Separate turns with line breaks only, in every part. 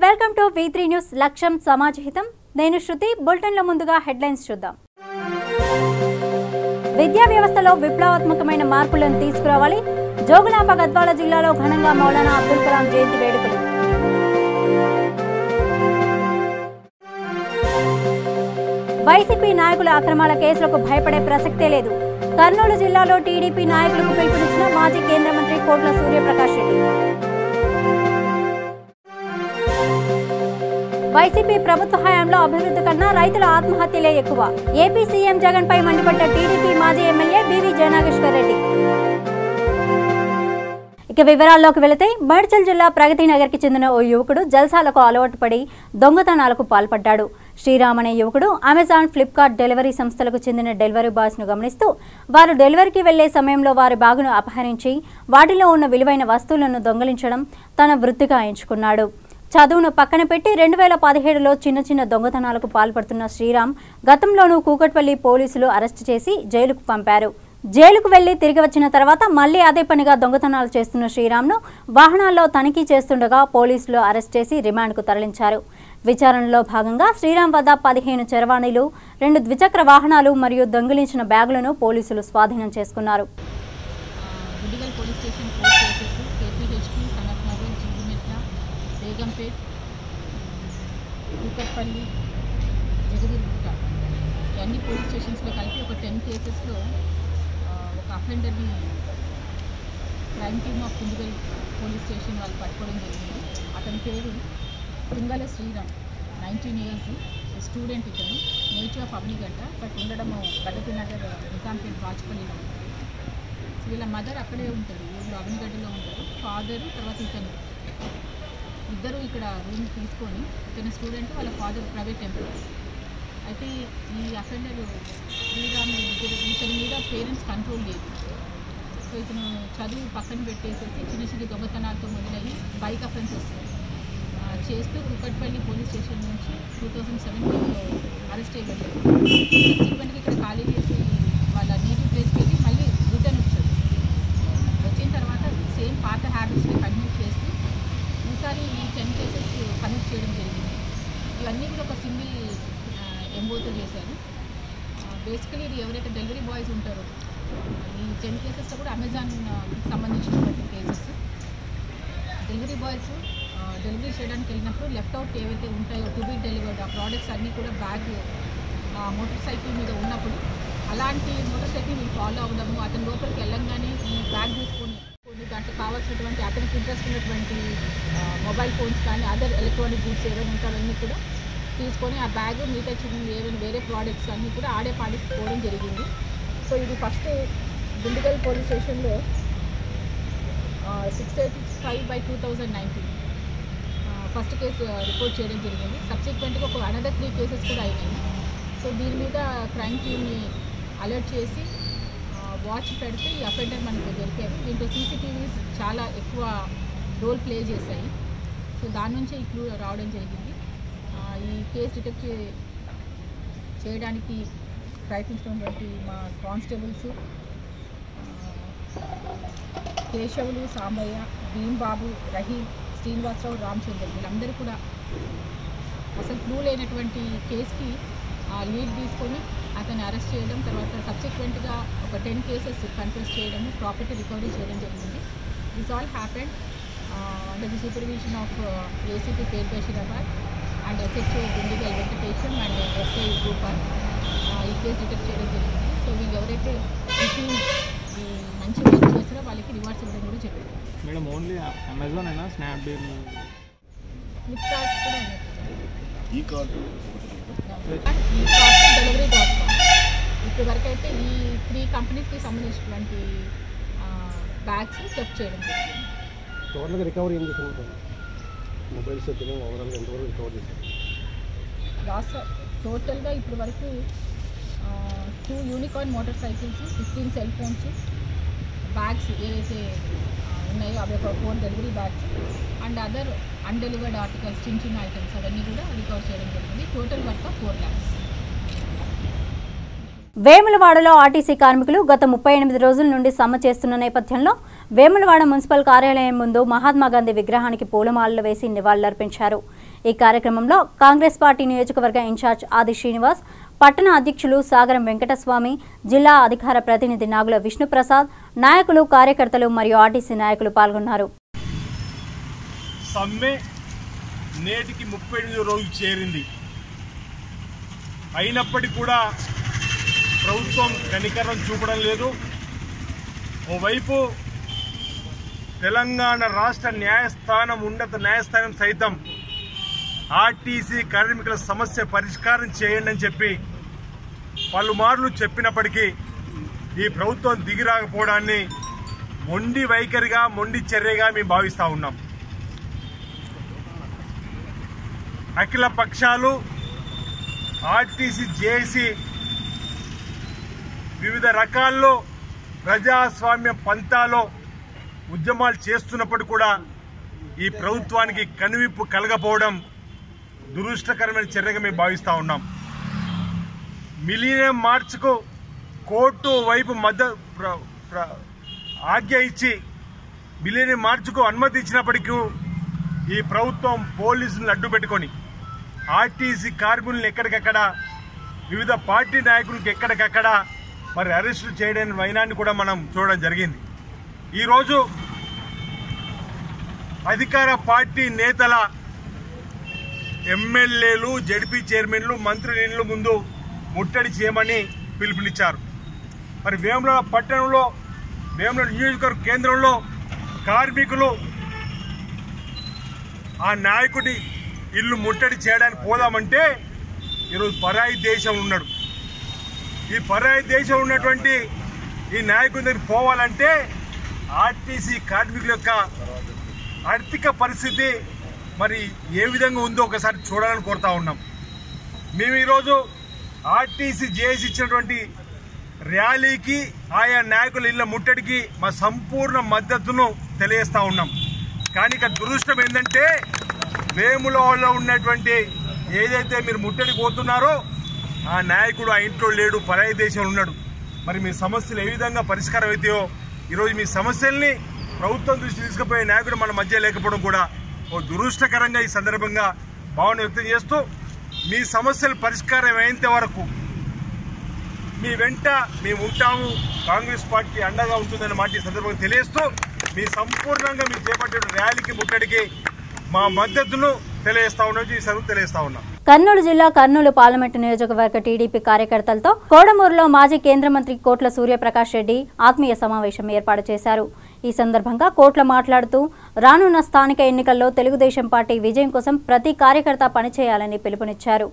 Welcome to V3 news లక్ష్యం సమాజహితం. నేను శృతి. బులెటిన్లో ముందుగా హెడ్లైన్స్ చూద్దాం. విద్యా వ్యవస్థలో విప్లవాత్మకమైన మార్పులను తీసుకురావాలి. జోగులాంబ గద్వాల జిల్లాలో ఘనంగా మౌలానా అబ్దుల్ కలాం జయంతి వేడుకలు. వైసీపీ నాయకుల అక్రమాల కేసులకు భయపడే ప్రసక్తే లేదు. కర్నూలు జిల్లాలో టీడీపీ నాయకులకు పిలుపునిచ్చిన మాజీ కేంద్ర మంత్రి కోట్ల సూర్యప్రకాష్ రెడ్డి. వైసీపీ ప్రభుత్వ హయాంలో అభివృద్ధి కన్నా రైతుల ఆత్మహత్యలే ఎక్కువ. ఏపీ సీఎం జగన్ పై మండిపడ్డ టీడీపీ మాజీ ఎమ్మెల్యే బీవీ జయనాగేశ్వర్ రెడ్డి. ఇక వివరాల్లోకి వెళితే మేడ్చల్ జిల్లా ప్రగతి నగర్ కి చెందిన ఓ యువకుడు జల్సాలకు అలవాటు పడి దొంగతనాలకు పాల్పడ్డాడు. శ్రీరామ్ అనే యువకుడు అమెజాన్, ఫ్లిప్కార్ట్ డెలివరీ సంస్థలకు చెందిన డెలివరీ బాయ్స్ ను గమనిస్తూ వారు డెలివరీకి వెళ్లే సమయంలో వారి బ్యాగును అపహరించి వాటిలో ఉన్న విలువైన వస్తువులను దొంగలించడం తన వృత్తిగా ఎంచుకున్నాడు. చదువును పక్కన పెట్టి 2017లో చిన్న దొంగతనాలకు పాల్పడుతున్న శ్రీరామ్ గతంలోనూ కూకట్పల్లి పోలీసులు అరెస్టు చేసి జైలుకు పంపారు. జైలుకు వెళ్లి తిరిగి వచ్చిన తర్వాత మళ్లీ అదే పనిగా దొంగతనాలు చేస్తున్న శ్రీరామ్ను వాహనాల్లో తనిఖీ చేస్తుండగా పోలీసులు అరెస్ట్ చేసి రిమాండ్కు తరలించారు. విచారణలో భాగంగా శ్రీరామ్ వద్ద 15 చరవాణీలు, 2 ద్విచక్ర వాహనాలు మరియు దొంగిలించిన బ్యాగులను పోలీసులు స్వాధీనం చేసుకున్నారు.
బేగంపేట్, కూకట్పల్లి, జగదీర్గుట్ట అన్ని పోలీస్ స్టేషన్స్లో కలిపి ఒక 10 కేసెస్లో ఒక అఫెండర్ని crime team of Kundugal police station వాళ్ళు పట్టుకోవడం జరిగింది. అతని పేరు తుంగల శ్రీరామ్, 19 years, స్టూడెంట్. ఇతను నేటివ్ ఆఫ్ అమ్మిగడ్డ, బట్ ఉండడము ప్రగతి నగర్ నిజాంపేట్ వాజ్పల్లిలో ఉంటారు. వీళ్ళ మదర్ అక్కడే ఉంటారు, ఊళ్ళో అమ్మిగడ్డలో ఉంటారు. ఫాదరు తర్వాత ఇతను ఇద్దరు ఇక్కడ రూమ్ తీసుకొని, ఇతను స్టూడెంట్, వాళ్ళ ఫాదర్ ప్రైవేట్ ఎంప్లాయీ. అయితే ఈ అఫెండర్ శ్రీరామ్ ఇతని మీద పేరెంట్స్ కంట్రోల్ లేదు. సో ఇతను చదువు పక్కన పెట్టేసేసి చిన్న దొంగతనాలతో మొదలయ్యి బైక్ అఫెన్సెస్ చేస్తూ కూకట్పల్లి పోలీస్ స్టేషన్ నుంచి 2017లో అరెస్ట్ అయ్యారు. సబ్సిక్వెంట్గా ఇక్కడ ఖాళీ చేసి వాళ్ళ నేటివ్ ప్లేస్కి వెళ్ళి మళ్ళీ రిటర్న్ వచ్చారు. వచ్చిన తర్వాత సేమ్ పాత హ్యాబిట్స్ని కంటిన్యూ చేస్తూ ఈసారి ఈ 10 కేసెస్ కనెక్ట్ చేయడం జరిగింది. ఇవన్నీ కూడా ఒక సింగిల్ ఎంఓతో చేశారు. బేసికలీ ఇది ఎవరైతే డెలివరీ బాయ్స్ ఉంటారో ఈ 10 కేసెస్లో కూడా అమెజాన్ సంబంధించినటువంటి కేసెస్. డెలివరీ బాయ్స్ డెలివరీ చేయడానికి వెళ్ళినప్పుడు లెఫ్ట్ అవుట్ ఏవైతే ఉంటాయో టు బి డెలివర్డ్ ఆ ప్రోడక్ట్స్ అన్నీ కూడా బ్యాగ్ మోటార్ సైకిల్ మీద ఉన్నప్పుడు అలాంటి మోటార్ సైకిల్ ఫాలో అవ్వడము, అతని లోపలికి వెళ్ళంగానే ఈ బ్యాగ్ తీసుకొని దాంట్లో కావాల్సినటువంటి అతనికి ఇంట్రెస్ట్ ఉన్నటువంటి మొబైల్ ఫోన్స్ కానీ అదర్ ఎలక్ట్రానిక్ గూడ్స్ ఏమైనా ఉంటారన్నీ కూడా తీసుకొని ఆ బ్యాగ్ మిగతా ఏమైనా వేరే ప్రోడక్ట్స్ అన్నీ కూడా ఆడే పాడిపోవడం జరిగింది. సో ఇది ఫస్ట్ దుండిగల్ పోలీస్ స్టేషన్లో 685/2019 ఫస్ట్ కేసు రిపోర్ట్ చేయడం జరిగింది. సబ్సిక్వెంట్గా ఒక అనదర్ 3 కేసెస్ కూడా అయినాయి. సో దీని మీద క్రైమ్ టీమ్ని అలర్ట్ చేసి వాచ్ పెడితే ఈ అఫెండర్ మనకు దొరికారు. దీంట్లో CCTVs చాలా ఎక్కువ రోల్ ప్లే చేశాయి. సో దాని నుంచే ఈ క్లూ రావడం జరిగింది. ఈ కేసు డిటెక్ట్ చేయడానికి ప్రయత్నించినటువంటి మా కానిస్టేబుల్స్ కేశవులు, సాంబయ్య, భీంబాబు, రహీం, శ్రీనివాసరావు, రామచంద్ర వీళ్ళందరూ కూడా అసలు క్లూ లేనటువంటి కేసుకి లీడ్ తీసుకొని అతన్ని అరెస్ట్ చేయడం, తర్వాత సబ్సిక్వెంట్గా ఒక 10 కేసెస్ కన్ఫెస్ చేయడం, ప్రాపర్టీ రికవరీ చేయడం జరిగింది. This all happened under the supervision of ACP pair Basheerabad and SHO Dundigal Venkatesham and SI grouper ఈ కేసు డిటెక్ట్ చేయడం జరిగింది. సో వీళ్ళు ఎవరైతే ఈ టీమ్ ఈ మంచి వర్క్ చేస్తారో వాళ్ళకి రివార్డ్స్ ఇవ్వడం కూడా జరిగింది.
మేడం ఓన్లీ అమెజాన్ అయినా స్నాప్డీల్,
ఫ్లిప్కార్ట్ కూడా
ఈ కార్డు
డెలివరీ.com ఇప్పటి వరకు అయితే ఈ 3 కంపెనీస్కి సంబంధించినటువంటి బ్యాగ్స్ థెఫ్ట్ చేయడం జరిగింది.
టోటల్గా రికవరీ ఏం చేశారు? మొబైల్స్ అయితే ఓవరాల్గా ఎంతవరకు రికవర్ చేశారు?
లాస్ట్ టోటల్గా ఇప్పటి వరకు 2 unicorn motor cycles, 15 cell phones, bags ఏవైతే ఉన్నాయో అవి ఒక 4 delivery bags and other undelivered articles చిన్న ఐటమ్స్ అవన్నీ కూడా రికవర్ చేయడం జరిగింది. Total work 4 lakhs.
వేములవాడలో ఆర్టీసీ కార్మికులు గత 38 రోజుల నుండి సమ్మె చేస్తున్న నేపథ్యంలో వేములవాడ మున్సిపల్ కార్యాలయం ముందు మహాత్మా గాంధీ విగ్రహానికి పూలమాలలు వేసి నివాళులర్పించారు. ఈ కార్యక్రమంలో కాంగ్రెస్ పార్టీ నియోజకవర్గ ఇన్ఛార్జ్ ఆది శ్రీనివాస్, పట్టణ అధ్యక్షులు సాగరం వెంకటస్వామి, జిల్లా అధికార ప్రతినిధి నాగుల విష్ణుప్రసాద్, నాయకులు, కార్యకర్తలు మరియు ఆర్టీసీ నాయకులు పాల్గొన్నారు.
సమ్మె నేటికి 38 రోజులు చేరింది. అయినప్పటికీ కూడా ప్రభుత్వం కనికరం చూపడం లేదు. ఓవైపు తెలంగాణ రాష్ట్ర న్యాయస్థానం, ఉన్నత న్యాయస్థానం సైతం ఆర్టీసీ కార్మికుల సమస్య పరిష్కారం చేయండి అని చెప్పి పలుమార్లు చెప్పినప్పటికీ ఈ ప్రభుత్వం దిగిరాకపోవడాన్ని మొండి వైఖరిగా, మొండి చర్యగా మేము భావిస్తూ ఉన్నాం. అఖిల పక్షాలు, ఆర్టీసీ, జేఏసీ వివిధ రకాల్లో ప్రజాస్వామ్య పంతాలో ఉద్యమాలు చేస్తున్నప్పుడు కూడా ఈ ప్రభుత్వానికి కనువిప్పు కలగపోవడం దురదృష్టకరమైన చర్యగా మేము భావిస్తూ ఉన్నాం. మిలీనియం మార్చ్కు కోర్టు వైపు ఆజ్ఞ ఇచ్చి మిలీనియం మార్చ్కు అనుమతి ఇచ్చినప్పటికీ ఈ ప్రభుత్వం పోలీసులను అడ్డు పెట్టుకొని ఆర్టీసీ కార్మికులను ఎక్కడికక్కడ, వివిధ పార్టీ నాయకులకు ఎక్కడికక్కడ మరి అరెస్టులు చేయడానికి వైనాన్ని కూడా మనం చూడడం జరిగింది. ఈరోజు అధికార పార్టీ నేతల ఎమ్మెల్యేలు, జడ్పీ చైర్మన్లు, మంత్రుల ముందు ముట్టడి చేయమని పిలుపునిచ్చారు. మరి వేములవాడ పట్టణంలో, వేములవాడ నియోజకవర్గ కేంద్రంలో కార్మికులు ఆ నాయకుడి ఇల్లు ముట్టడి చేయడానికి పోదామంటే ఈరోజు పరాయి దేశం ఉన్నాడు. ఈ పరాయి దేశం ఉన్నటువంటి ఈ నాయకుడి దగ్గర పోవాలంటే ఆర్టీసీ కార్మికుల యొక్క ఆర్థిక పరిస్థితి మరి ఏ విధంగా ఉందో ఒకసారి చూడాలని కోరుతా ఉన్నాం. మేము ఈరోజు ఆర్టీసీ జేఏసీ ఇచ్చినటువంటి ర్యాలీకి, ఆయా నాయకుల ఇళ్ల ముట్టడికి మా సంపూర్ణ మద్దతును తెలియజేస్తా ఉన్నాం. కానీ ఇక దురదృష్టం ఏంటంటే వేములవాడలో ఉన్నటువంటి ఏదైతే మీరు ముట్టడి పోతున్నారో ఆ నాయకుడు ఆ ఇంట్లో లేడు, పరాయి దేశంలో ఉన్నాడు. మరి మీ సమస్యలు ఏ విధంగా పరిష్కారం అవుతాయో ఈరోజు మీ సమస్యల్ని ప్రభుత్వం దృష్టి తీసుకుపోయే నాయకుడు మన మధ్య లేకపోవడం కూడా ఓ దురదృష్టకరంగా ఈ సందర్భంగా భావన వ్యక్తం చేస్తూ, మీ సమస్యలు పరిష్కారం అయ్యేంత వరకు మీ వెంట మేము ఉంటాము, కాంగ్రెస్ పార్టీ అండగా ఉంటుందన్న మాట ఈ సందర్భంగా తెలియజేస్తూ, మీ సంపూర్ణంగా మీరు చేపట్టిన ర్యాలీకి, ముట్టడికి మా మద్దతును తెలియజేస్తా ఉన్నాం.
కర్నూలు జిల్లా కర్నూలు పార్లమెంటు నియోజకవర్గ టీడీపీ కార్యకర్తలతో కోడమూరులో మాజీ కేంద్ర మంత్రి కోట్ల సూర్యప్రకాష్ రెడ్డి ఆత్మీయ సమావేశం ఏర్పాటు చేశారు. ఈ సందర్భంగా కోట్ల మాట్లాడుతూ రానున్న స్థానిక ఎన్నికల్లో తెలుగుదేశం పార్టీ విజయం కోసం ప్రతి కార్యకర్త పనిచేయాలని పిలుపునిచ్చారు.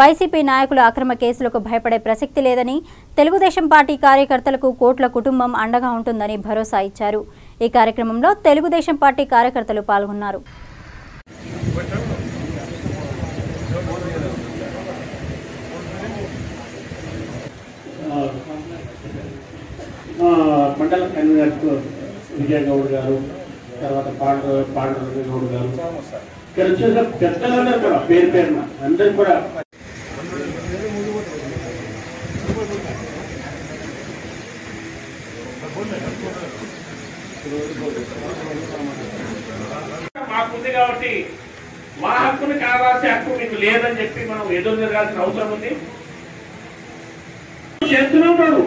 వైసీపీ నాయకుల అక్రమ కేసులకు భయపడే ప్రసక్తి లేదని, తెలుగుదేశం పార్టీ కార్యకర్తలకు కోట్ల కుటుంబం అండగా ఉంటుందని భరోసా ఇచ్చారు. ఈ కార్యక్రమంలో తెలుగుదేశం పార్టీ కార్యకర్తలు పాల్గొన్నారు.
మండల కన్వీనర్ విజయ్ గౌడ్ గారు, తర్వాత పాండవ గౌడ్ గారు, ఇక్కడ వచ్చేసిన పెద్దలందరూ కూడా పేరు పేరున అందరూ కూడా
మాకుంది కాబట్టి మా హక్కుని కావాల్సిన హక్కు మీకు లేదని చెప్పి మనం ఎదురు జరగాల్సిన అవసరం ఉంది. చేస్తున్నాడు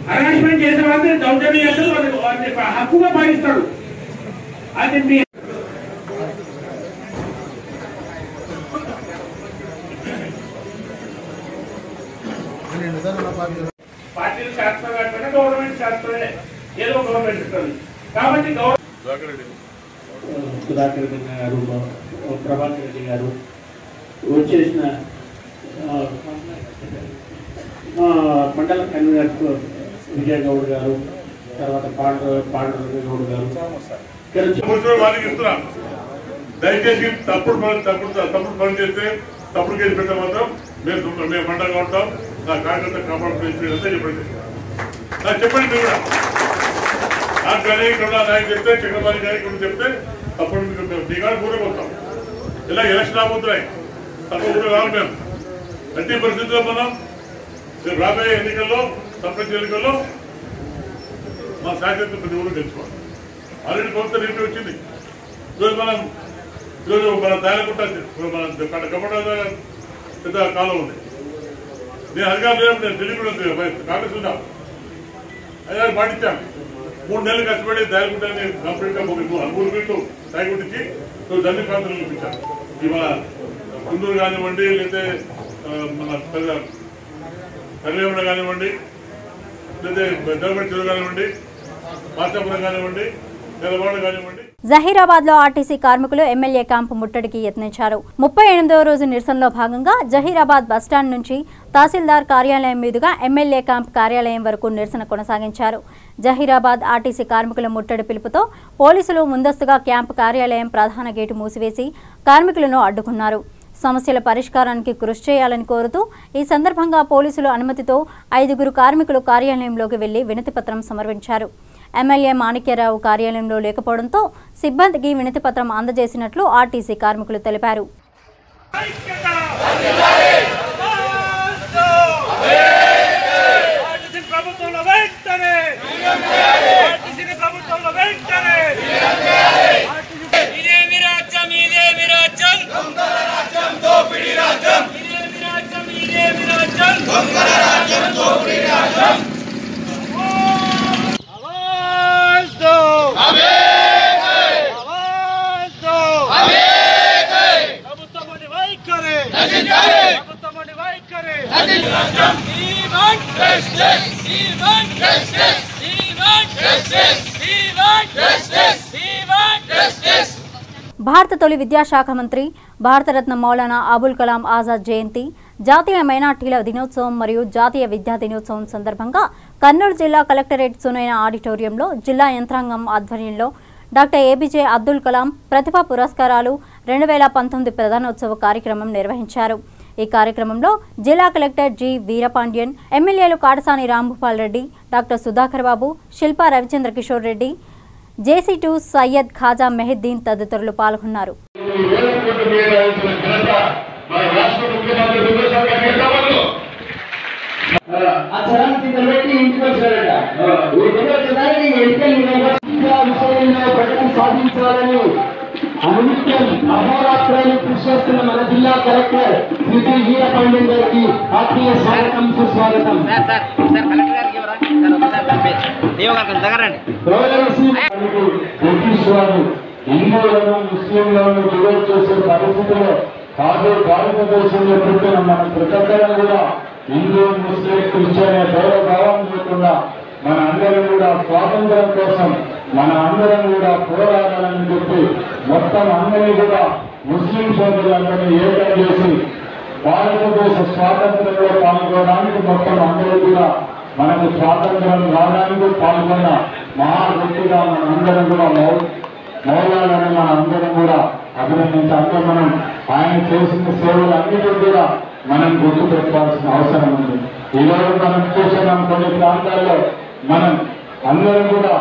హరాస్మెంట్ చేసే వాళ్ళని దౌర్జన్యం చేస్తాడు, వారిని హక్కుగా భావిస్తాడు. అది మీ పార్టీలు శాస్త్రం గవర్నమెంట్ శాస్త్రమే, ఏదో గవర్నమెంట్ ఇస్తుంది కాబట్టి
సుధాకర్ గారు, ప్రభాకర్ రెడ్డి గారు వచ్చేసిన మండల కన్వీనర్ విజయ్ గౌడ్ గారు, తర్వాత పాండవ గౌడ్ గారు,
దయచేసి తప్పుడు పని చేస్తే తప్పుడు కేసు పెట్టే మాత్రం మేము మండగా ఉంటాం. నా కార్యకర్త కాపాడుతుంటే చెప్పండి, నాకు చెప్పండి. మీరు కూడా నాకు కానీ ఇక్కడ నాయకు చెప్తే, చక్రపాణి కానీ ఇక్కడ చెప్తే తప్పుడు దిగాడు కూడా పోతాం. ఇలా ఎలక్షన్ రాబోతున్నాయి, తప్పుడు కూడా కావాలి. మేము అన్ని పరిస్థితుల్లో మనం రాబోయే ఎన్నికల్లో, సర్పంచ్ ఎన్నికల్లో మా శాశ్వత ప్రతి ఊరు తెలుసుకోవాలి. ఆల్రెడీ ప్రభుత్వం రివ్యూ వచ్చింది. ఈరోజు మనం ఈరోజు మన దాయలకుంట మన కపట పెద్ద కాలం ఉంది. నేను అధికారులు లేనప్పుడు నేను ఢిల్లీ కూడా కాంగ్రెస్ ఉన్నా అయ్యా పాటించాను. 3 నెలలు కష్టపడి దాయలకుంటాన్ని కంప్లీట్ గా 3 ఫీట్లు దాయకుంటించి దాన్ని ప్రాంతాలు చూపించాను. ఇవాళ కుందూరు కానివ్వండి, లేకపోతే మన కర్లేమడ కానివ్వండి, లేకపోతే దేవగడ చెరువు కానివ్వండి, మార్చాపురం కానివ్వండి, నెలవాడ కానివ్వండి.
జహీరాబాద్ లో ఆర్టీసీ కార్మికులు ఎమ్మెల్యే క్యాంపు ముట్టడికి యత్నించారు. 38వ రోజు నిరసనలో భాగంగా జహీరాబాద్ బస్టాండ్ నుంచి తహసీల్దార్ కార్యాలయం మీదుగా ఎమ్మెల్యే క్యాంప్ కార్యాలయం వరకు నిరసన కొనసాగించారు. జహీరాబాద్ ఆర్టీసీ కార్మికుల ముట్టడి పిలుపుతో పోలీసులు ముందస్తుగా క్యాంపు కార్యాలయం ప్రధాన గేటు మూసివేసి కార్మికులను అడ్డుకున్నారు. సమస్యల పరిష్కారానికి కృషి చేయాలని కోరుతూ ఈ సందర్భంగా పోలీసుల అనుమతితో 5గురు కార్మికులు కార్యాలయంలోకి వెళ్లి వినతిపత్రం సమర్పించారు. ఎమ్మెల్యే మాణిక్యరావు కార్యాలయంలో లేకపోవడంతో సిబ్బందికి వినతిపత్రం అందజేసినట్లు ఆర్టీసీ కార్మికులు తెలిపారు. భారత తొలి విద్యాశాఖ మంత్రి భారతరత్న మౌలానా అబుల్ కలాం ఆజాద్ జయంతి, జాతీయ మైనార్టీల దినోత్సవం మరియు జాతీయ విద్యా దినోత్సవం సందర్భంగా కర్నూలు జిల్లా కలెక్టరేట్ సునైన ఆడిటోరియంలో జిల్లా యంత్రాంగం ఆధ్వర్యంలో డాక్టర్ ఏబీజే అబ్దుల్ కలాం ప్రతిభా పురస్కారాలు 2019 ప్రధానోత్సవ కార్యక్రమం నిర్వహించారు. ఈ కార్యక్రమంలో జిల్లా కలెక్టర్ జి వీరపాండ్యన్, ఎమ్మెల్యేలు కాటసాని రాంభూపాల్ రెడ్డి, డాక్టర్ సుధాకర్ బాబు, శిల్పా రవిచంద్ర కిషోర్ రెడ్డి, జేసీ2 సయ్యద్ ఖాజా మెహద్దీన్ తదితరులు పాల్గొన్నారు.
అనునిత్యం అహోరాత్రాలు కృషి చేస్తున్న మన జిల్లా కలెక్టర్ శ్రీ వీరపాండ్యన్ గారికి ఆత్మీయ స్వాగతం, సుస్వాగతం. బ్రిటిష్ వారు హిందువులను ముస్లింలను డివైడ్ చేసే పరిస్థితుల్లో భారతదేశంలో పుట్టిన మన ప్రతి ఒక్కరం కూడా హిందూ, ముస్లిం, క్రిస్టియన్ భేద భావం లేకుండా మన అందరం కూడా స్వాతంత్రం కోసం మన అందరం కూడా పోరాడాలని చెప్పి మొత్తం అందరినీ కూడా ముస్లిం సోదరులందరినీ ఏకం చేసి భారతదేశ స్వాతంత్రంలో పాల్గొనడానికి మొత్తం అందరూ కూడా మనకు స్వాతంత్రం రావడానికి పాల్గొన్న మహా వ్యక్తిగా మన అందరం కూడా మౌలాలని మన అందరం కూడా అభినందించి అందరూ మనం ఆయన చేసిన సేవలు అన్నిటి కూడా మనం గుర్తు పెట్టుకోవాల్సిన అవసరం ఉంది. ఈరోజు మనం చూస్తున్నాం కొన్ని ప్రాంతాల్లో మనం అందరం కూడా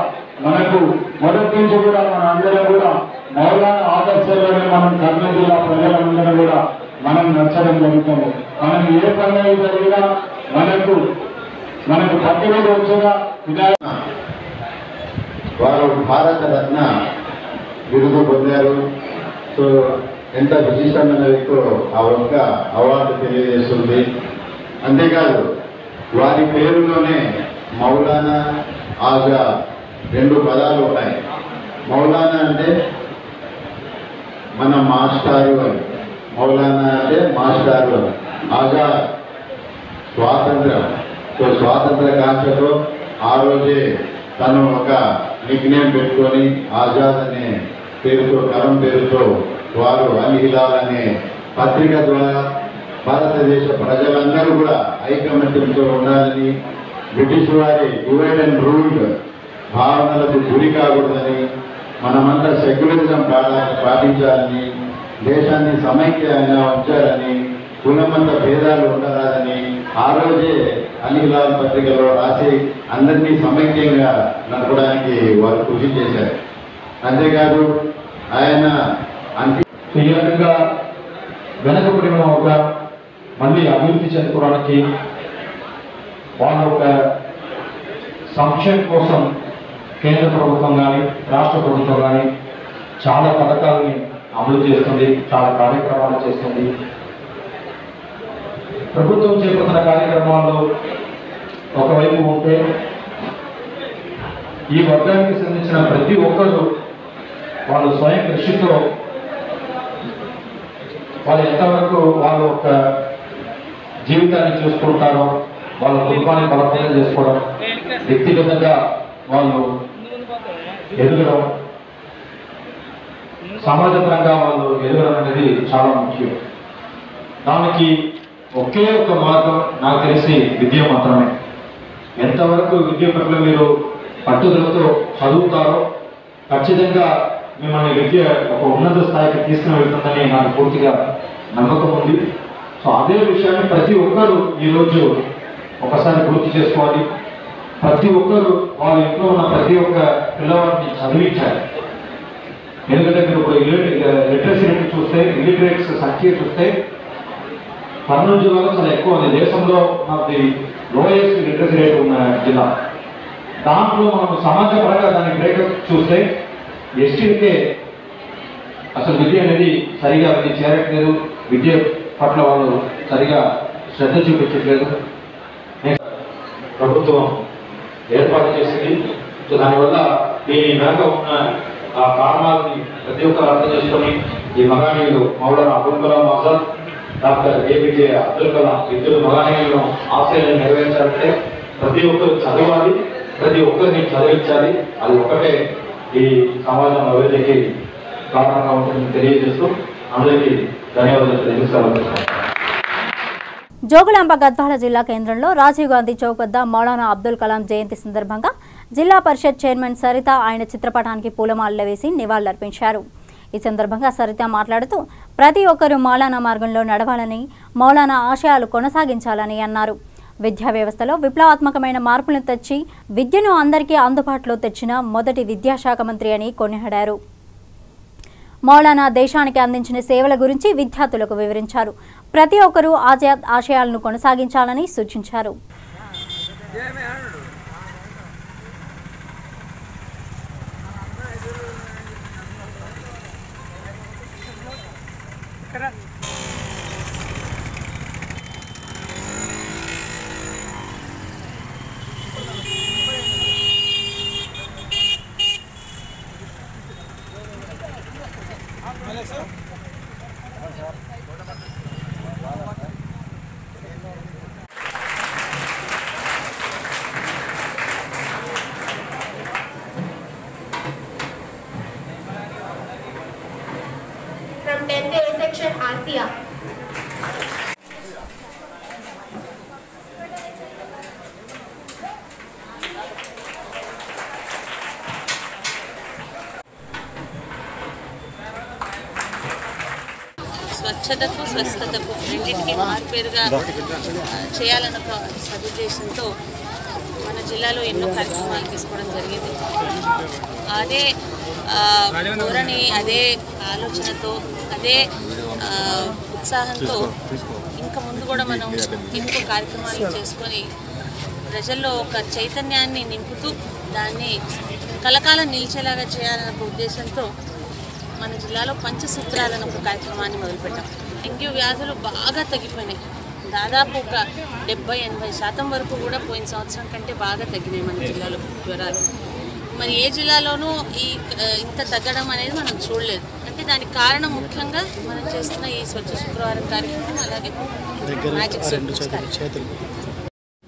మనకు మొదటి నుంచి కూడా మన అందరం కూడా మౌలానా ఆదర్శాలను మనం కర్నూలు జిల్లా ప్రజలందరం కూడా మనం నచ్చడం జరుగుతుంది. మనం ఏ పండుగ జరిగినా మనకు పక్కన వచ్చిన
వారు భారతరత్న బిరుదు పొందారు. సో ఎంత విశిష్టమైన వ్యక్తో ఆ ఒక్క అవార్డు తెలియజేస్తుంది. అంతేకాదు వారి పేరులోనే మౌలానా, ఆజా 2 పదాలు ఉన్నాయి. మౌలానా అంటే మన మాస్టారు అని, మౌలానా అంటే మాస్టారు అని, ఆజా స్వాతంత్రం. సో స్వాతంత్ర కాంక్షతో ఆ రోజే తను ఒక నిక్నేమ్ పెట్టుకొని ఆజాద్ అనే పేరుతో, కలం పేరుతో వారు అల్ హిలాల్ అనే పత్రిక ద్వారా భారతదేశ ప్రజలందరూ కూడా ఐకమత్యంతో ఉండాలని, బ్రిటిష్ వారి డివైడ్ అండ్ రూల్ భావనలకు గురి కాకూడదని, మనమంతా సెక్యులరిజం పాటించాలని, దేశాన్ని సమైక్యంగా ఉంచాలని, కులమంత భేదాలు ఉండరాదని ఆ రోజే అల్ హిలాల్ పత్రికలో రాసి అందరినీ సమైక్యంగా నడపడానికి వారు కృషి చేశారు. అంతేకాదు ఆయన
ఈ రకంగా వెనకబడిన ఒక మళ్ళీ అభివృద్ధి చెందుకోవడానికి వాళ్ళ ఒక సంక్షేమం కోసం కేంద్ర ప్రభుత్వం కానీ రాష్ట్ర ప్రభుత్వం కానీ చాలా పథకాలని
అమలు చేస్తుంది, చాలా కార్యక్రమాలు చేస్తుంది. ప్రభుత్వం చేపడుతున్న కార్యక్రమాల్లో ఒకవైపు ఉంటే ఈ వర్గానికి సంబంధించిన ప్రతి ఒక్కరు వాళ్ళు స్వయం కృషితో వాళ్ళు ఎంతవరకు వాళ్ళ యొక్క జీవితాన్ని చూసుకుంటారో, వాళ్ళ కుటుంబాన్ని బలోపేతం చేసుకోవడం, వ్యక్తిగతంగా వాళ్ళు ఎదగడం, సమాజపరంగా వాళ్ళు ఎదగడం అనేది చాలా ముఖ్యం. దానికి ఒకే ఒక మార్గం నాకు తెలిసి విద్య మాత్రమే. ఎంతవరకు విద్య పట్ల మీరు పట్టుదలతో చదువుతారో ఖచ్చితంగా మిమ్మల్ని విద్య ఒక ఉన్నత స్థాయికి తీసుకుని వెళ్తుందని నాకు పూర్తిగా నమ్మకం ఉంది. సో అదే విషయాన్ని ప్రతి ఒక్కరూ ఈరోజు ఒకసారి గుర్తు చేసుకోవాలి. ప్రతి ఒక్కరూ వాళ్ళ ఇంట్లో ఉన్న ప్రతి ఒక్క పిల్లవాడిని చదివించాలి. ఎందుకంటే మీరు ఇప్పుడు లిటరసీ రేట్ చూస్తే, ఇల్లిటరేట్స్ సంఖ్య చూస్తే కర్నూలు జిల్లాలో చాలా ఎక్కువ ఉంది. దేశంలో మనది లోయెస్ట్ లిటరసీ రేట్ ఉన్న జిల్లా. దాంట్లో మనం సమాజ పరంగా దాని బ్రేకప్ చూస్తే ఎస్టీకే అసలు విద్య అనేది సరిగా అది చేరట్లేదు, విద్య పట్ల వాళ్ళు సరిగా శ్రద్ధ చూపించట్లేదు. ప్రభుత్వం ఏర్పాటు చేసింది. సో దానివల్ల దీని వెనక ఉన్న ఆ కారణాలని ప్రతి ఒక్కరు అర్థం చేసుకొని ఈ మగానీయులు మౌలానా అబుల్ కలాం ఆజాద్, డాక్టర్ ఏపీజే అబ్దుల్ కలాం ఇద్దరు మగానీయులను ఆశయాలను నెరవేర్చాలంటే ప్రతి ఒక్కరు చదవాలి, ప్రతి ఒక్కరిని చదివించాలి. అది ఒకటే ఈ సమాజం అభివృద్ధికి కారణంగా ఉంటుందని తెలియజేస్తూ అందరికీ ధన్యవాదాలు తెలియజేస్తాను.
జోగులాంబ గద్వాల జిల్లా కేంద్రంలో రాజీవ్ గాంధీ చౌక్ వద్ద మౌలానా అబ్దుల్ కలాం జయంతి సందర్భంగా జిల్లా పరిషత్ చైర్మన్ సరిత ఆయన చిత్రపటానికి పూలమాలలు వేసి నివాళులర్పించారు. ఈ సందర్భంగా సరిత మాట్లాడుతూ ప్రతి ఒక్కరూ మౌలానా మార్గంలో నడవాలని, మౌలానా ఆశయాలు కొనసాగించాలని అన్నారు. విద్యా వ్యవస్థలో విప్లవాత్మకమైన మార్పులను తెచ్చి విద్యను అందరికీ అందుబాటులో తెచ్చిన మొదటి విద్యాశాఖ మంత్రి అని కొనియాడారు. మౌలానా దేశానికి అందించిన సేవల గురించి విద్యార్థులకు వివరించారు. ప్రతి ఒక్కరూ ఆజాద్ ఆశయాలను కొనసాగించాలని సూచించారు.
From 10th A section, Asia.
స్వచ్ఛతకు స్వస్థతకు రెండింటికి మార్పేరుగా చేయాలన్న సదుద్దేశంతో మన జిల్లాలో ఎన్నో కార్యక్రమాలు తీసుకోవడం జరిగింది. అదే ధోరణి, అదే ఆలోచనతో, అదే ఉత్సాహంతో ఇంకా ముందు కూడా మనం ఎన్నో కార్యక్రమాలు చేసుకొని ప్రజల్లో ఒక చైతన్యాన్ని నింపుతూ దాన్ని కలకాలం నిలిచేలాగా చేయాలన్న ఉద్దేశంతో మన జిల్లాలో పంచసూత్రాలను ఒక కార్యక్రమాన్ని మొదలుపెట్టాం. డెంగ్యూ వ్యాధులు బాగా తగ్గిపోయినాయి. దాదాపు ఒక 70-80% వరకు కూడా పోయిన సంవత్సరం కంటే బాగా తగ్గినాయి మన జిల్లాలో జ్వరాలు. మరి ఏ జిల్లాలోనూ ఇంత తగ్గడం అనేది మనం చూడలేదు. అంటే దానికి కారణం ముఖ్యంగా మనం చేస్తున్న ఈ స్వచ్ఛ శుక్రవారం కార్యక్రమం, అలాగే మ్యాజిక్ కార్యక్రమం.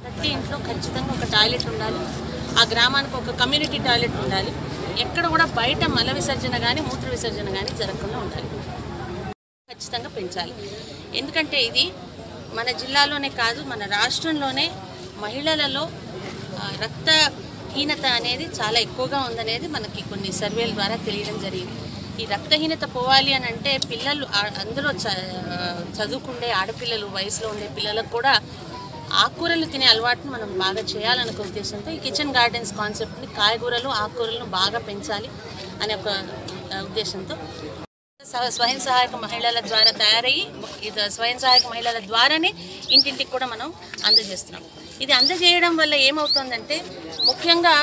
ప్రతి ఇంట్లో ఖచ్చితంగా ఒక టాయిలెట్ ఉండాలి. ఆ గ్రామానికి ఒక కమ్యూనిటీ టాయిలెట్ ఉండాలి. ఎక్కడ కూడా బయట మల విసర్జన కానీ మూత్ర విసర్జన కానీ జరగకుండా ఉండాలి. ఖచ్చితంగా పెంచాలి. ఎందుకంటే ఇది మన జిల్లాలోనే కాదు, మన రాష్ట్రంలోనే మహిళలలో రక్తహీనత అనేది చాలా ఎక్కువగా ఉందనేది మనకి కొన్ని సర్వేల ద్వారా తెలియడం జరిగింది. ఈ రక్తహీనత పోవాలి అని అంటే పిల్లలు, అందులో చదువుకుండే ఆడపిల్లలు, వయసులో ఉండే పిల్లలకు కూడా ఆకుకూరలు తినే అలవాటును మనం బాగా చేయాలనే ఉద్దేశంతో ఈ కిచెన్ గార్డెన్స్ కాన్సెప్ట్ని కాయగూరలు, ఆకుకూరలను బాగా పెంచాలి అనే ఒక ఉద్దేశంతో స్వయం సహాయక మహిళల ద్వారా తయారయ్యి స్వయం సహాయక మహిళల ద్వారానే ఇంటింటికి కూడా మనం అందజేస్తున్నాం. ఇది అందజేయడం వల్ల ఏమవుతుందంటే ముఖ్యంగా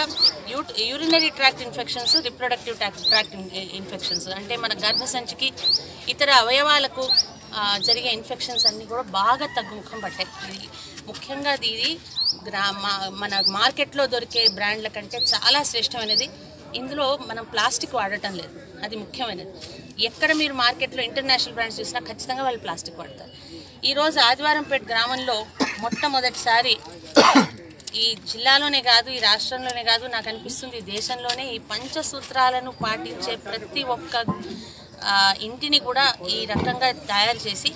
urinary tract infections, reproductive tract infections అంటే మన గర్భసంచికి ఇతర అవయవాలకు జరిగే ఇన్ఫెక్షన్స్ అన్నీ కూడా బాగా తగ్గుముఖం పట్టాయి. ఇది ముఖ్యంగా ఇది మన మార్కెట్లో దొరికే బ్రాండ్ల కంటే చాలా శ్రేష్టమైనది. ఇందులో మనం ప్లాస్టిక్ వాడటం లేదు, అది ముఖ్యమైనది. ఎక్కడ మీరు మార్కెట్లో ఇంటర్నేషనల్ బ్రాండ్స్ చూసినా ఖచ్చితంగా వాళ్ళు ప్లాస్టిక్ వాడతారు. ఈరోజు ఆదివారంపేట గ్రామంలో మొట్టమొదటిసారి ఈ జిల్లాలోనే కాదు, ఈ రాష్ట్రంలోనే కాదు, నాకు అనిపిస్తుంది దేశంలోనే ఈ పంచసూత్రాలను పాటించే ప్రతి ఒక్క ఇంటిని కూడా ఈ రకంగా తయారు చేసి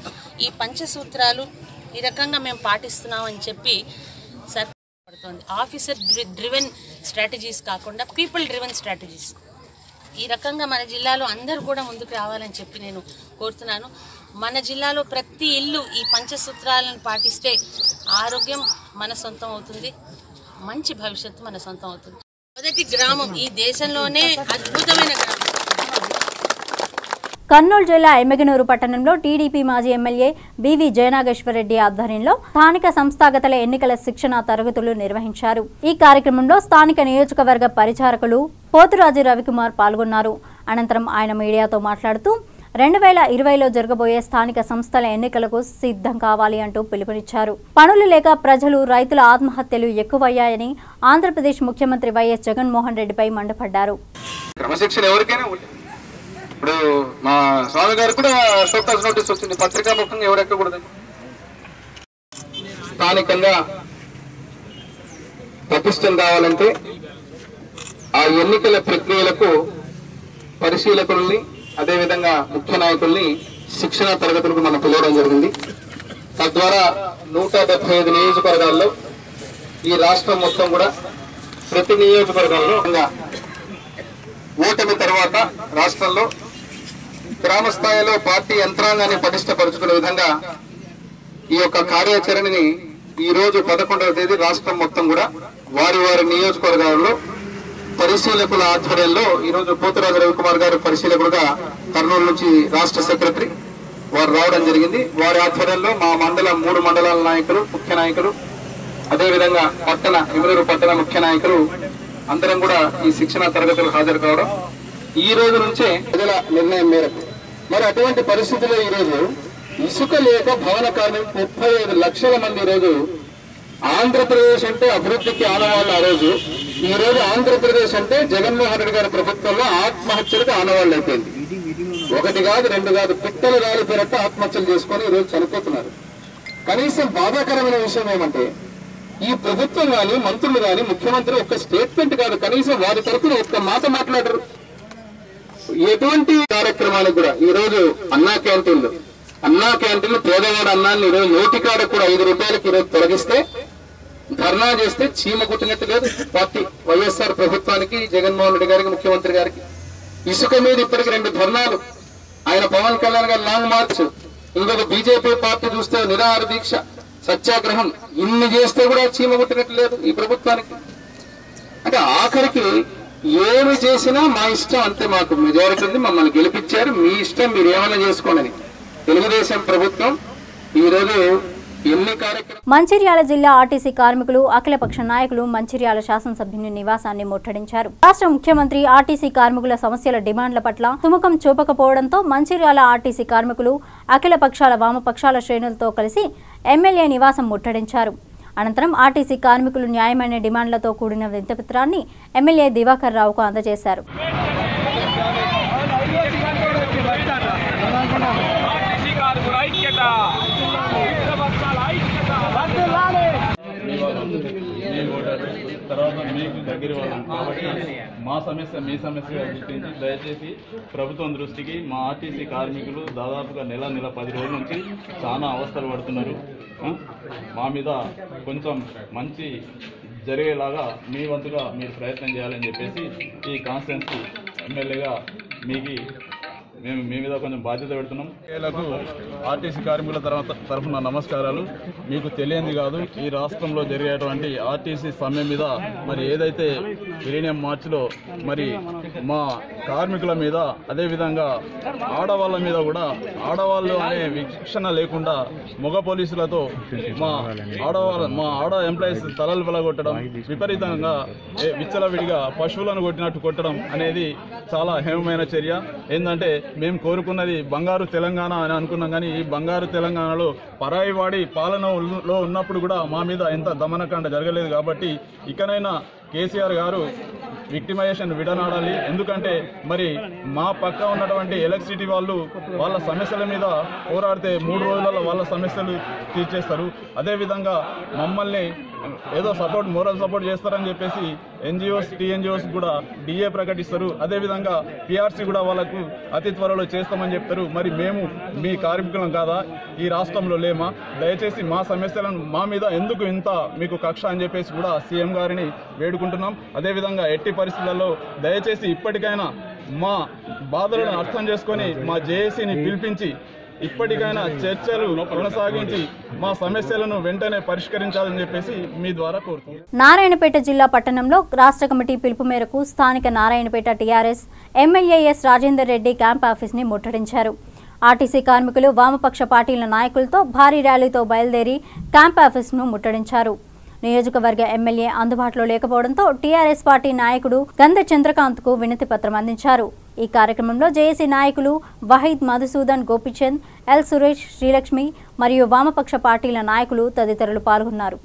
ఈ పంచసూత్రాలు ఈ రకంగా మేము పాటిస్తున్నాం అని చెప్పి సర్పడుతోంది. ఆఫీసర్ డ్రివెన్ స్ట్రాటజీస్ కాకుండా పీపుల్ డ్రివెన్ స్ట్రాటజీస్. ఈ రకంగా మన జిల్లాలో అందరూ కూడా ముందుకు రావాలని చెప్పి నేను కోరుతున్నాను. మన జిల్లాలో ప్రతి ఇల్లు ఈ పంచసూత్రాలను పాటిస్తే ఆరోగ్యం మన సొంతం అవుతుంది, మంచి భవిష్యత్తు మన సొంతం అవుతుంది. మొదటి గ్రామం ఈ దేశంలోనే అద్భుతమైన గ్రామం.
కర్నూలు జిల్లా ఎమ్మిగనూరు పట్టణంలో టీడీపీ మాజీ ఎమ్మెల్యే బీవీ జయనాగేశ్వరరెడ్డి ఆధ్వర్యంలో స్థానిక సంస్థాగత ఎన్నికల శిక్షణ తరగతులు నిర్వహించారు. ఈ కార్యక్రమంలో స్థానిక నియోజకవర్గ పరిచారకులు పోతురాజు రవికుమార్ పాల్గొన్నారు. అనంతరం ఆయన మీడియాతో మాట్లాడుతూ 2020లో జరగబోయే స్థానిక సంస్థల ఎన్నికలకు సిద్ధం కావాలి అంటూ పిలుపునిచ్చారు. పనులు లేక ప్రజలు, రైతుల ఆత్మహత్యలు ఎక్కువయ్యాయని ఆంధ్రప్రదేశ్ ముఖ్యమంత్రి వైఎస్ జగన్మోహన్ రెడ్డిపై మండిపడ్డారు.
క్రమశిక్షణ ఎవరికైనా ఇప్పుడు మా స్వామి గారు కూడా షోకాజ్ నోటీస్ వచ్చింది, పత్రికా ముఖంగా ఎవరెక్కకూడదు. స్థానికంగా ప్రతిష్టం కావాలంటే ఆ ఎన్నికల ప్రక్రియలకు పరిశీలకుల్ని అదేవిధంగా ముఖ్య నాయకుల్ని శిక్షణ తరగతులకు మనం పిలవడం జరిగింది. తద్వారా 175 నియోజకవర్గాల్లో ఈ రాష్ట్రం మొత్తం కూడా ప్రతి నియోజకవర్గంలో ఓటమి తర్వాత రాష్ట్రంలో గ్రామ స్థాయిలో పార్టీ యంత్రాంగాన్ని పటిష్టపరుచుకునే విధంగా ఈ యొక్క కార్యాచరణని ఈ రోజు 11వ తేదీ రాష్ట్రం మొత్తం కూడా వారి వారి నియోజకవర్గాల్లో పరిశీలకుల ఆధ్వర్యంలో ఈరోజు పోతురాజు రవికుమార్ గారు పరిశీలకుడుగా కర్నూలు నుంచి రాష్ట్ర సెక్రటరీ వారు రావడం జరిగింది. వారి ఆధ్వర్యంలో మా మండలం 3 మండలాల నాయకులు, ముఖ్య నాయకులు, అదేవిధంగా ఎమ్మిగనూరు పట్టణ ముఖ్య నాయకులు అందరం కూడా ఈ శిక్షణ తరగతులు హాజరు కావడం ఈ రోజు నుంచే ప్రజల నిర్ణయం మేరకు. మరి అటువంటి పరిస్థితుల్లో ఈరోజు ఇసుక లేక భవన కార్మికులు 35 లక్షల మంది ఈరోజు ఆంధ్రప్రదేశ్ అంటే అభివృద్ధికి ఆనవాళ్ళు. ఆ రోజు ఈ రోజు ఆంధ్రప్రదేశ్ అంటే జగన్మోహన్ రెడ్డి గారి ప్రభుత్వంలో ఆత్మహత్యలకు ఆనవాళ్ళు అయిపోయింది. 1 కాదు 2 కాదు, పిట్టలు రాలిపోయినట్టు ఆత్మహత్యలు చేసుకొని ఈరోజు చనిపోతున్నారు. కనీసం బాధాకరమైన విషయం ఏమంటే ఈ ప్రభుత్వం కానీ, మంత్రులు కానీ, ముఖ్యమంత్రి ఒక్క స్టేట్మెంట్ కాదు, కనీసం వారి తరఫున ఒక్క మాట మాట్లాడరు. ఎటువంటి కార్యక్రమాలకు కూడా ఈరోజు అన్నా క్యాంటీన్లు పేదవాడు అన్నాన్ని ఈరోజు నోటికాడ కూడా 5 రూపాయలకి ఈరోజు తొలగిస్తే ధర్నా చేస్తే చీమ కుట్టినట్టు లేదు పార్టీ వైఎస్ఆర్ ప్రభుత్వానికి, జగన్మోహన్ రెడ్డి గారికి, ముఖ్యమంత్రి గారికి. ఇసుక మీద ఇప్పటికి 2 ధర్నాలు, ఆయన పవన్ కళ్యాణ్ గారు లాంగ్ మార్చ్, ఇంకొక బీజేపీ పార్టీ చూస్తే నిరాహార దీక్ష, సత్యాగ్రహం, ఇన్ని చేస్తే కూడా చీమ కుట్టినట్టు లేదు ఈ ప్రభుత్వానికి. అంటే ఆఖరికి ఏమి చేసినా మా ఇష్టం అంతే, మాకు మెజారిటీ ఉంది, మమ్మల్ని గెలిపించారు, మీ ఇష్టం, మీరు ఏమైనా చేసుకోండి. తెలుగుదేశం ప్రభుత్వం ఈరోజు ఎన్ని కార్యక్రమాలు.
మంచిర్యాల జిల్లా ఆర్టీసీ కార్మికులు, అఖిలపక్ష నాయకులు మంచిర్యాల శాసనసభ్యుని నివాసాన్ని ముట్టడించారు. రాష్ట్ర ముఖ్యమంత్రి ఆర్టీసీ కార్మికుల సమస్యల డిమాండ్ల పట్ల సుముఖం చూపకపోవడంతో మంచిర్యాల ఆర్టీసీ కార్మికులు అఖిలపక్షాల, వామపక్షాల శ్రేణులతో కలిసి ఎమ్మెల్యే నివాసం ముట్టడించారు. అనంతరం ఆర్టీసీ కార్మికులు న్యాయమైన డిమాండ్లతో కూడిన వినతిపత్రాన్ని ఎమ్మెల్యే దివాకర్ రావుకు అందజేశారు.
తర్వాత మీకు దగ్గర వాళ్ళం కాబట్టి మా సమస్య మీ సమస్యగా గుర్తించి దయచేసి ప్రభుత్వం దృష్టికి మా ఆర్టీసీ కార్మికులు దాదాపుగా నెల 10 రోజుల నుంచి చాలా అవస్థలు పడుతున్నారు. మా మీద కొంచెం మంచి జరిగేలాగా మీ వంతుగా మీరు ప్రయత్నం చేయాలని చెప్పేసి ఈ కాన్స్టిట్యున్సీ ఎమ్మెల్యేగా మీకు మేము మీ మీద కొంచెం బాధ్యత పెడుతున్నాం. ఆర్టీసీ కార్మికుల తరఫున నమస్కారాలు. మీకు తెలియంది కాదు, ఈ రాష్ట్రంలో జరిగేటువంటి ఆర్టీసీ సమ్మె మీద మరి ఏదైతే మిలీనియం మార్చ్లో మరి మా కార్మికుల మీద, అదేవిధంగా ఆడవాళ్ళ మీద కూడా, ఆడవాళ్ళు అనే విచక్షణ లేకుండా మగ పోలీసులతో మా ఆడ ఎంప్లాయీస్ తలలు వెలగొట్టడం, విపరీతంగా విచ్చలవిడిగా పశువులను కొట్టినట్టు కొట్టడం అనేది చాలా హేయమైన చర్య. ఏంటంటే మేము కోరుకున్నది బంగారు తెలంగాణ అని అనుకున్నాం, కానీ ఈ బంగారు తెలంగాణలో పరాయివాడి పాలనలో ఉన్నప్పుడు కూడా మా మీద ఎంత దమనకాండ జరగలేదు. కాబట్టి ఇకనైనా కేసీఆర్ గారు విక్టిమైజేషన్ విడనాడాలి. ఎందుకంటే మరి మా పక్క ఉన్నటువంటి ఎలక్ట్రిసిటీ వాళ్ళు వాళ్ళ సమస్యల మీద పోరాడితే 3 రోజులలో వాళ్ళ సమస్యలు తీర్చేస్తారు. అదేవిధంగా మమ్మల్ని ఏదో మోరల్ సపోర్ట్ చేస్తారని చెప్పేసి ఎన్జిఓస్, టీఎన్జిఓస్ కూడా డిఏ ప్రకటిస్తారు. అదేవిధంగా పిఆర్సీ కూడా వాళ్ళకు అతి త్వరలో చేస్తామని చెప్తారు. మరి మేము మీ కార్మికులం కాదా? ఈ రాష్ట్రంలో లేమా? దయచేసి మా సమస్యలను మా మీద ఎందుకు ఇంత మీకు కక్ష అని చెప్పేసి కూడా సీఎం గారిని వేడుకుంటున్నాం. అదేవిధంగా ఎట్టి పరిస్థితులలో దయచేసి ఇప్పటికైనా మా బాధలను అర్థం చేసుకొని మా జేఏసీని పిలిపించి ఇప్పటికైనా చర్చలు కొనసాగించి మా సమస్యలను వెంటనే పరిష్కరించాలని చెప్పేసి మీ ద్వారా కోరుతున్నాను.
నారాయణపేట జిల్లా పట్టణంలో రాష్ట్ర కమిటీ పిలుపు మేరకు స్థానిక Narayanpet TRS MLA S Rajender Reddy camp office ని ముట్టడించారు. ఆర్టీసీ కార్మికులు వామపక్ష పార్టీల నాయకులతో భారీ ర్యాలీతో బయలుదేరి క్యాంప్ ఆఫీస్ ను ముట్టడించారు. నియోజకవర్గ ఎమ్మెల్యే అందుబాటులో లేకపోవడంతో టీఆర్ఎస్ పార్టీ నాయకుడు గంధ చంద్రకాంత్ కు వినతి పత్రం అందించారు. ఈ కార్యక్రమంలో జేఏసీ నాయకులు వహీద్, మధుసూదన్, గోపిచంద్, ఎల్ సురేష్, శ్రీలక్ష్మి మరియు వామపక్ష పార్టీల నాయకులు తదితరులు పాల్గొన్నారు.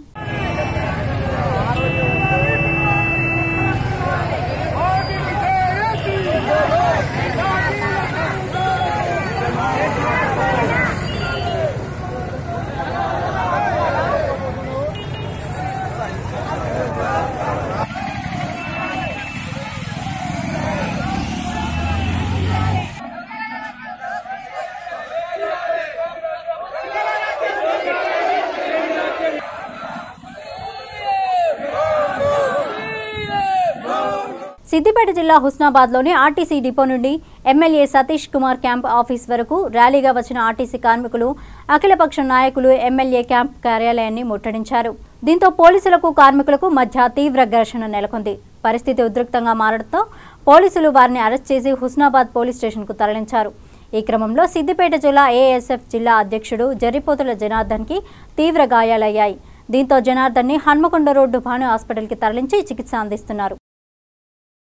సిద్దిపేట జిల్లా హుస్నాబాద్లోని ఆర్టీసీ డిపో నుండి MLA Satish Kumar camp office వరకు ర్యాలీగా వచ్చిన ఆర్టీసీ కార్మికులు, అఖిలపక్ష నాయకులు ఎమ్మెల్యే క్యాంప్ కార్యాలయాన్ని ముట్టడించారు. దీంతో పోలీసులకు కార్మికులకు మధ్య తీవ్ర ఘర్షణ నెలకొంది. పరిస్థితి ఉద్రిక్తంగా మారడంతో పోలీసులు వారిని అరెస్ట్ చేసి హుస్నాబాద్ పోలీస్ స్టేషన్కు తరలించారు. ఈ క్రమంలో సిద్దిపేట జిల్లా ఏఎస్ఎఫ్ జిల్లా అధ్యక్షుడు జరిపోతుల జనార్దన్కి తీవ్ర గాయాలయ్యాయి. దీంతో జనార్దన్ని హన్మకొండ రోడ్డు భాను హాస్పిటల్కి తరలించి చికిత్స అందిస్తున్నారు.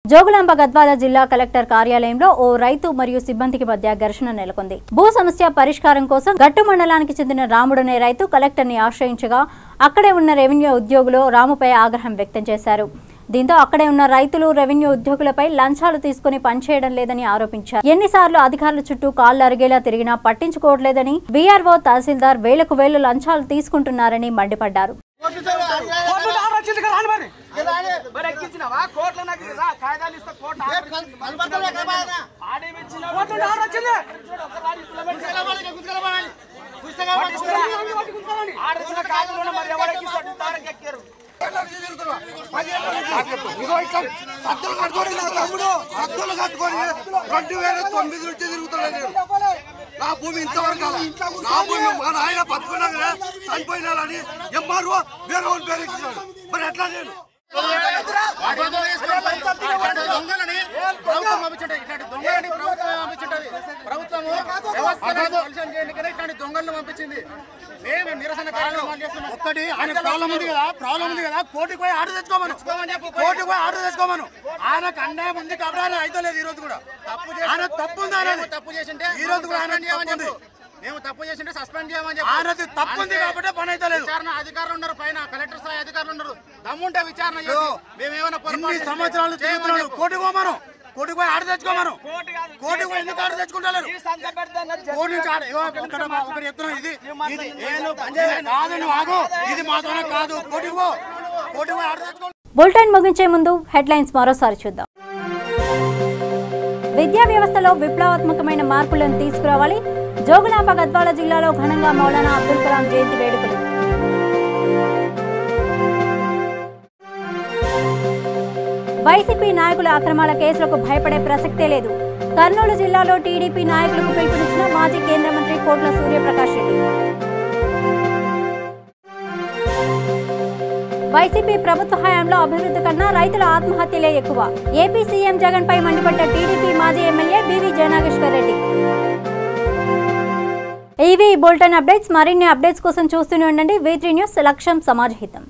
జోగులాంబ గద్వాల జిల్లా కలెక్టర్ కార్యాలయంలో ఓ రైతు మరియు సిబ్బందికి మధ్య ఘర్షణ నెలకొంది. భూ సమస్య పరిష్కారం కోసం గట్టు మండలానికి చెందిన రాముడనే రైతు కలెక్టర్ని ఆశ్రయించగా అక్కడే ఉన్న రెవెన్యూ ఉద్యోగులు రాముపై ఆగ్రహం వ్యక్తం చేశారు. దీంతో అక్కడే ఉన్న రైతులు రెవెన్యూ ఉద్యోగులపై లంచాలు తీసుకుని పనిచేయడం లేదని ఆరోపించారు. ఎన్నిసార్లు అధికారుల చుట్టూ కాళ్లు అరిగేలా తిరిగినా పట్టించుకోవట్లేదని, వీఆర్ఓ, తహసీల్దార్ వేలకు వేలు లంచాలు తీసుకుంటున్నారని మండిపడ్డారు.
నా భూమి ఇంతవరకు నా భూమి మా నాయన బతుకున్నాక చనిపోయినాలని ఎంఆర్ఓ వేరే వాళ్ళు పేరు ఇచ్చినాడు. మరి ఎట్లా నేను దొంగలను పంపించింది. మేము నిరసన కార్యక్రమాలు చేస్తున్నాం. ఒక్కటి ఆయన ప్రాబ్లం ఉంది కదా కోర్టుకు పోయి ఆర్డర్ తెచ్చుకోమను. ఆయనకు అన్యాయం ఉంది కాబట్టి ఆయన అయితే లేదు. ఈ రోజు కూడా ఆయన తప్పు ఉంది. తప్పు చేసింటే ఈ రోజు కూడా ఆయన మేము తప్పు చేసింటే సస్పెండ్ చేయమని చెప్పి ఆయన తప్పు ఉంది కాబట్టి పని అయితే లేదు. విచారణ అధికారులు ఉన్నారు, పైన కలెక్టర్ స్థాయి అధికారులు ఉన్నారు. దమ్ముంటే విచారణ చేసి మేమేమైనా సంవత్సరాలు కోర్టుకు పోమను. కోర్టుకు పోయి ఆర్డర్ తెచ్చుకోమను. కోర్టుకు పోయి ఎందుకు ఆర్డర్ తెచ్చుకుంటారు? కోర్టు నుంచి ఒకటి చెప్తున్నాం, ఇది మాత్రమే కాదు. కోర్టుకు పోయి ఆర్డర్ తెచ్చుకో.
బులెటిన్ ముగించే ముందు హెడ్లైన్స్ మరోసారి చూద్దాం. విద్యా వ్యవస్థలో విప్లవాత్మకమైన మార్పులను తీసుకురావాలి. జోగులాంబ గద్వాల జిల్లాలో ఘనంగా మౌలానా అబ్దుల్ కలాం జయంతి వేడుకలు. వైసీపీ నాయకుల అక్రమాల కేసులకు భయపడే ప్రసక్తే లేదు. కర్నూలు జిల్లాలో టీడీపీ నాయకులకు పిలుపునిచ్చిన మాజీ కేంద్ర మంత్రి కోట్ల సూర్యప్రకాష్ రెడ్డి. వైసీపీ ప్రభుత్వ హయాంలో అభివృద్ధి కన్నా రైతుల ఆత్మహత్యలే ఎక్కువ. ఏపీ సీఎం జగన్ పై మండిపడ్డ టీడీపీ మాజీ ఎమ్మెల్యే బీవీ జయనాగేశ్వర్ రెడ్డి. ఇవి బులెటిన్ అప్డేట్స్. మరిన్ని అప్డేట్స్ కోసం చూస్తూనే ఉండండి V3 న్యూస్. లక్ష్యం సమాజహితం.